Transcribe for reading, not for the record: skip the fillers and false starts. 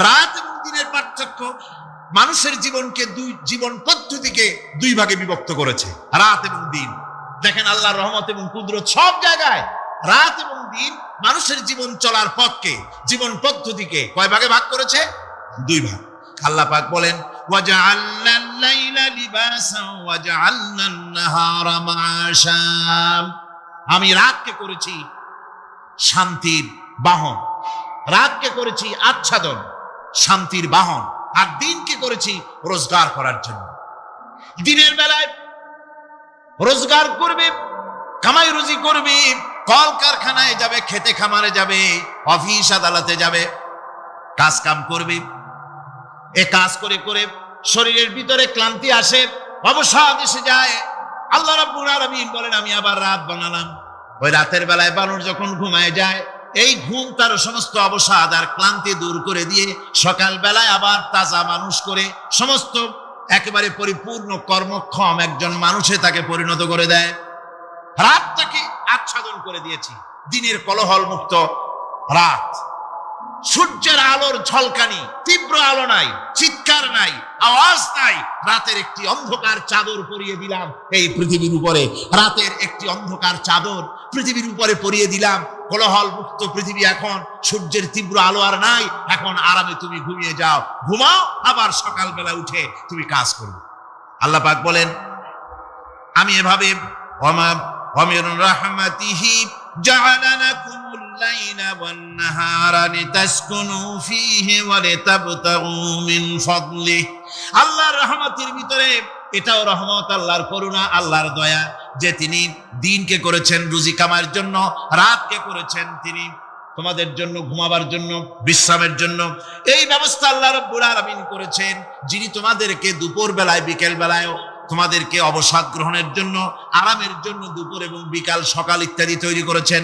রাত এবং দিনের পার্থক্য মানুষের জীবনকে জীবন পদ্ধতিকে দুই ভাগে বিভক্ত করেছে, রাত এবং দিন। দেখেন আল্লাহর রহমত এবং কুদরত সব জায়গায় রাত এবং দিন মানুষের জীবন চলার পথকে, জীবন পদ্ধতিকে কয় ভাগে ভাগ করেছে? দুই ভাগ। আল্লাহ পাক বলেন ওয়াজআলনাল লাইলা লিবাসান ওয়াজআলনান নাহারা মাআশা। আমি রাতকে করেছি শান্তির বাহন, রাতকে করেছি আচ্ছাদন, শান্তির বাহন, আর দিনকে করেছি রোজগার করার জন্য। দিনের বেলায় রোজগার করবে, কামাই রুজি করবে, কল কারখানায় যাবে, খেতে খামারে যাবে, অফিস আদালতে যাবে, কাজ কাম করবে। এ কাজ করে করে শরীরের ভিতরে ক্লান্তি আসে, অবসাদ এসে যায়। আল্লাহ রাব্বুল আলামিন বলেন আমি আবার রাত বানালাম। ওই রাতের বেলায় বানর যখন ঘুমায় যায়, এই ঘুম তার সমস্ত অবসাদ আর ক্লান্তি দূর করে দিয়ে সকাল বেলায় আবার তাজা মানুষ করে সমস্ত একেবারে পরিপূর্ণ কর্মক্ষম একজন মানুষে তাকে পরিণত করে দেয়। রাতটাকে আচ্ছাদন করে দিয়েছি, দিনের কোলাহল মুক্ত রাত। সূর্যের আলোর ঝলকানি, তীব্র আলো নাই, চিৎকার নাই, আওয়াজ নাই। রাতের একটি অন্ধকার চাদর পরিয়ে দিলাম এই পৃথিবীর উপরে, রাতের একটি অন্ধকার চাদর পৃথিবীর উপরে পরিয়ে দিলাম। কোলাহল মুক্ত পৃথিবী এখন, সূর্যের তীব্র আলো আর নাই। এখন আরামে তুমি ঘুমিয়ে যাও, ঘুমাও, আবার সকালবেলা উঠে তুমি কাজ করবে। আল্লাহ পাক বলেন আমি এভাবে ওয়ামির রাহমাতিহি জাআলা লাকুমুল লাইলা ওয়ান নাহারা লিতাসকুনু ফীহি ওয়া লিতাবতাগু মিন ফাদলিহি। আল্লাহর রহমতের ভিতরে এটাও রহমত, আল্লাহর করুণা, আল্লাহর দয়া যে তিনি দিনকে করেছেন রুজি কামার জন্য, রাতকে করেছেন তিনি তোমাদের জন্য ঘুমাবার জন্য, বিশ্রামের জন্য। এই ব্যবস্থা আল্লাহ রাব্বুল আলামিন করেছেন, যিনি তোমাদেরকে দুপুর বেলায়, বিকেল বেলায় তোমাদেরকে অবসাদ গ্রহণের জন্য, আরামের জন্য দুপুর এবং বিকাল, সকাল ইত্যাদি তৈরি করেছেন।